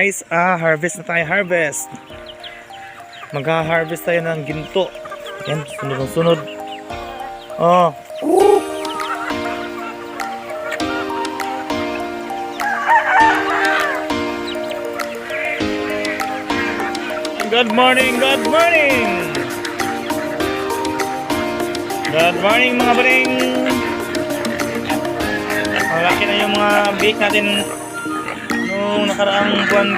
guys, harvest na tayo, harvest. Magha-harvest tayo ng ginto. Yan, sunod ng sunod. Oh. Good morning, good morning. Good morning mga baring. Malaki na yung mga bake natin nung nakaraang buwan.